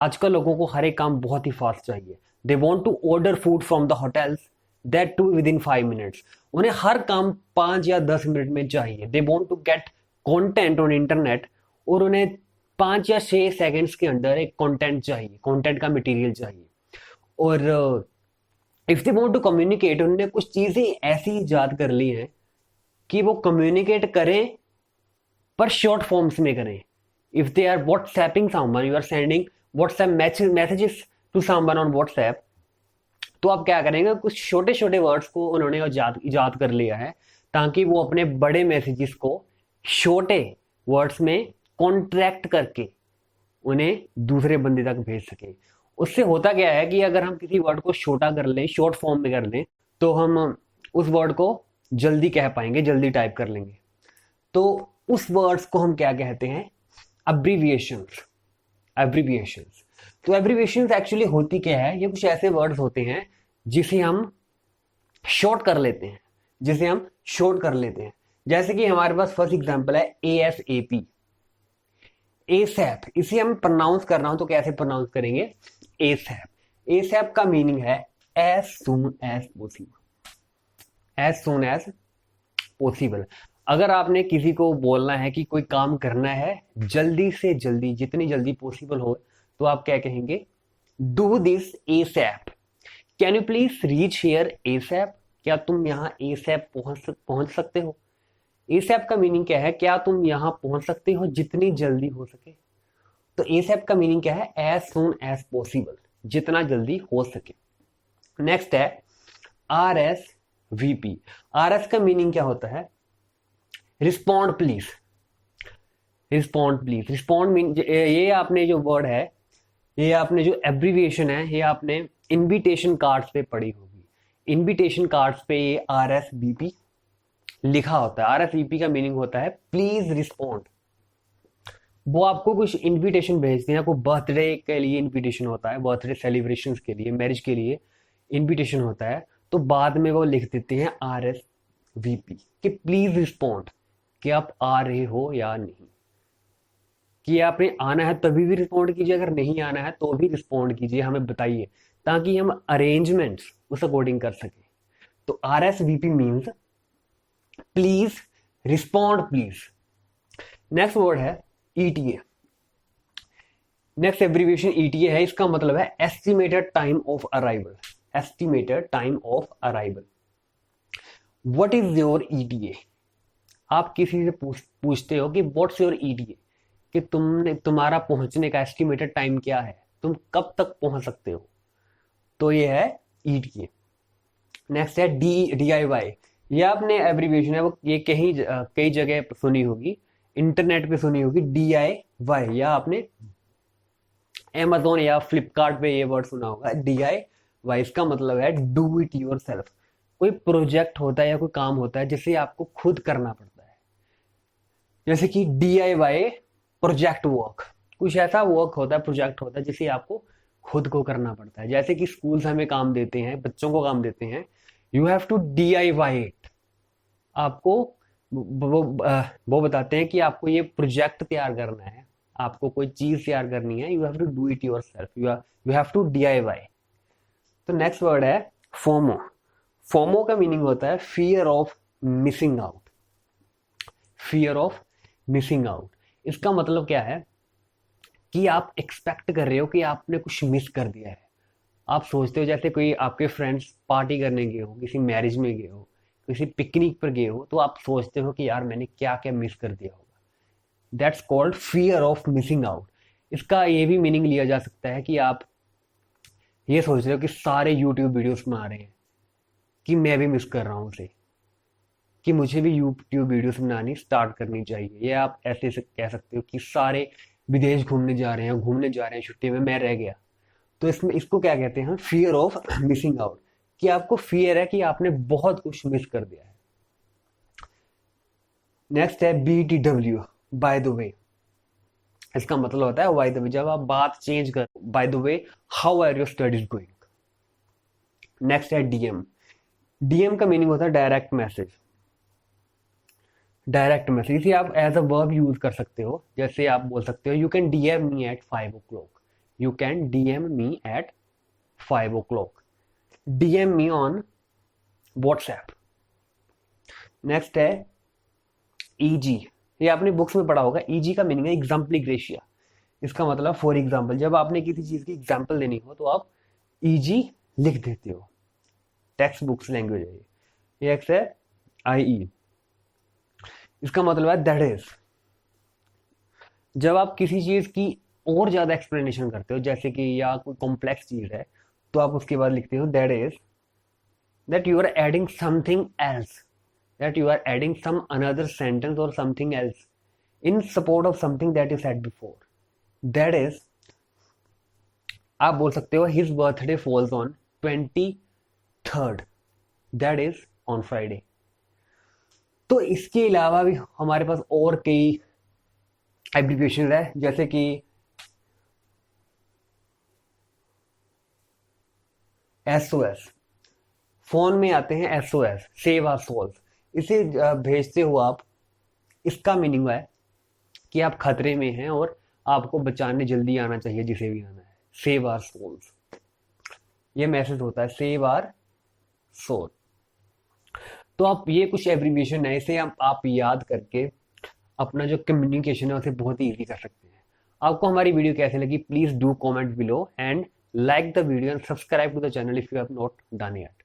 आजकल लोगों को हर एक काम बहुत ही फास्ट चाहिए। They want to order food from the hotels, that too within 5 minutes. उन्हें हर काम 5 या 10 मिनट में चाहिए। They want to get content on internet, और उन्हें 5 या 6 सेकेंड्स के अंदर एक कॉन्टेंट चाहिए, कॉन्टेंट का मटेरियल चाहिए। और if they want to communicate, उन्होंने कुछ चीजें ऐसी इजाद कर ली हैं कि वो कम्युनिकेट करें पर शॉर्ट फॉर्म्स में करें। If they are whatsapping someone, you are sending WhatsApp messages to someone on WhatsApp, तो आप क्या करेंगे, कुछ छोटे छोटे वर्ड्स को उन्होंने इजाद कर लिया है ताकि वो अपने बड़े मैसेजेस को छोटे वर्ड्स में कॉन्ट्रैक्ट करके उन्हें दूसरे बंदे तक भेज सके। उससे होता क्या है कि अगर हम किसी वर्ड को छोटा कर लें, शॉर्ट फॉर्म में कर लें, तो हम उस वर्ड को जल्दी कह पाएंगे, जल्दी टाइप कर लेंगे। तो उस वर्ड्स को हम क्या कहते हैं, अब्रीविएशंस। एब्रीविएशंस। तो एब्रीविएशंस एक्चुअली होती क्या है, ये कुछ ऐसे वर्ड्स होते हैं जिसे हम शॉर्ट कर लेते हैं, जिसे हम शॉर्ट कर लेते हैं। जैसे कि हमारे पास फर्स्ट एग्जांपल है ASAP, एसैप। इसे हम प्रोनाउंस कर रहा हूं तो कैसे प्रोनाउंस करेंगे, एसैप। एसैप का मीनिंग है as soon as possible, as soon as possible. अगर आपने किसी को बोलना है कि कोई काम करना है जल्दी से जल्दी, जितनी जल्दी पॉसिबल हो, तो आप क्या कहेंगे, do this ASAP. Can you please reach here ASAP, क्या तुम यहाँ एसैप पहुंच सकते हो। एसैप का मीनिंग क्या है, क्या तुम यहाँ पहुंच सकते हो जितनी जल्दी हो सके। तो एसैप का मीनिंग क्या है, एज सून एज पॉसिबल, जितना जल्दी हो सके। नेक्स्ट है RSVP। RS का मीनिंग क्या होता है, respond please. Respond please, respond mean, ये आपने जो वर्ड है, ये आपने जो एब्रीविएशन है, ये आपने इनविटेशन कार्ड्स पे पढ़ी होगी। इनविटेशन कार्ड्स पे ये RSVP लिखा होता है। RSVP का मीनिंग होता है प्लीज रिस्पॉन्ड। वो आपको कुछ इनविटेशन भेजते हैं, आपको बर्थडे के लिए इनविटेशन होता है, बर्थडे सेलिब्रेशन के लिए, मैरिज के लिए इनविटेशन होता है, तो बाद में वो लिख देते हैं RSVP कि प्लीज रिस्पॉन्ड, कि आप आ रहे हो या नहीं, कि आपने आना है तभी भी रिस्पॉन्ड कीजिए, अगर नहीं आना है तो भी रिस्पॉन्ड कीजिए, हमें बताइए, ताकि हम अरेंजमेंट्स उस अकॉर्डिंग कर सकें। तो RSVP means please respond please. Next word है ETA। नेक्स्ट एब्रीविएशन ETA है, इसका मतलब है estimated time of arrival. Estimated time of arrival. What is your ETA। आप किसी से पूछते हो कि व्हाट्स योर ETA, कि तुम्हारा पहुंचने का एस्टिमेटेड टाइम क्या है, तुम कब तक पहुंच सकते हो, तो ये है ETA। नेक्स्ट है DIY। ये आपने एब्रीविएशन है, वो ये कई जगह सुनी होगी, इंटरनेट पे सुनी होगी DIY, या आपने Amazon या फ्लिपकार्ट पे ये वर्ड सुना होगा DIY। इसका मतलब है डू इट योर सेल्फ। कोई प्रोजेक्ट होता है या कोई काम होता है जिसे आपको खुद करना पड़ता है, जैसे कि DIY प्रोजेक्ट वर्क। कुछ ऐसा वर्क होता है, प्रोजेक्ट होता है जिसे आपको खुद को करना पड़ता है। जैसे कि स्कूल हमें काम देते हैं, बच्चों को काम देते हैं, you have to DIY it. आपको वो बताते हैं कि आपको ये प्रोजेक्ट तैयार करना है, आपको कोई चीज तैयार करनी है, you have to do it yourself, you have to DIY। तो नेक्स्ट वर्ड है फोमो। फोमो का मीनिंग होता है fear of missing out. Fear of missing out. इसका मतलब क्या है कि आप एक्सपेक्ट कर रहे हो कि आपने कुछ मिस कर दिया है। आप सोचते हो, जैसे कोई आपके फ्रेंड्स पार्टी करने गए हो, किसी मैरिज में गए हो, किसी पिकनिक पर गए हो, तो आप सोचते हो कि यार मैंने क्या क्या मिस कर दिया होगा। That's called fear of missing out. इसका ये भी मीनिंग लिया जा सकता है कि आप ये सोच रहे हो कि सारे यूट्यूब वीडियोस में आ रहे हैं, कि मैं भी मिस कर रहा हूँ उसे, कि मुझे भी यूट्यूब वीडियोस बनानी स्टार्ट करनी चाहिए। ये आप ऐसे से कह सकते हो कि सारे विदेश घूमने जा रहे हैं, छुट्टी में, मैं रह गया। तो इसमें इसको क्या कहते हैं, फियर ऑफ मिसिंग आउट, कि आपको फियर है कि आपने बहुत कुछ मिस कर दिया है। नेक्स्ट है BTW, बाय द वे। इसका मतलब होता है बाय द वे, जब आप बात चेंज कर, by the way how are your studies going. Next है DM। DM का मीनिंग होता है डायरेक्ट मैसेज। डायरेक्ट मैसेज, इसे आप एज अ वर्ब यूज कर सकते हो। जैसे आप बोल सकते हो you can DM me at 5 o'clock, You can DM me at 5 o'clock. DM me on WhatsApp. Next है EG. ये आपने बुक्स में पढ़ा होगा. EG का मीनिंग है एग्जाम्पली ग्रेशिया. इसका मतलब फॉर एग्जाम्पल, जब आपने किसी चीज की एग्जाम्पल देनी हो तो आप EG लिख देते हो. टेक्स्ट बुक्स लैंग्वेज है ये. एक्स है IE. इसका मतलब है दैट इज. जब आप किसी चीज की और ज्यादा एक्सप्लेनेशन करते हो, जैसे कि या कोई कॉम्प्लेक्स चीज है, तो आप उसके बाद लिखते हो that is, that you are adding something else, that you are adding some another sentence or something else in support of something that you said before. That is, आप बोल सकते हो his birthday falls on 23rd. That is on Friday. तो इसके अलावा भी हमारे पास और कई एब्रिविएशन है, जैसे कि SOS. फोन में आते हैं SOS, सेव आवर सोल्स. इसे भेजते हो आप. इसका मीनिंग है कि आप खतरे में हैं और आपको बचाने जल्दी आना चाहिए, जिसे भी आना है. सेव आवर सोल्स, ये मैसेज होता है, सेव आवर सोल. तो आप ये कुछ एब्रिविएशन है, इसे आप याद करके अपना जो कम्युनिकेशन है उसे बहुत ही ईजी कर सकते हैं. आपको हमारी वीडियो कैसे लगी, please do comment below and like the video and subscribe to the channel if you have not done yet.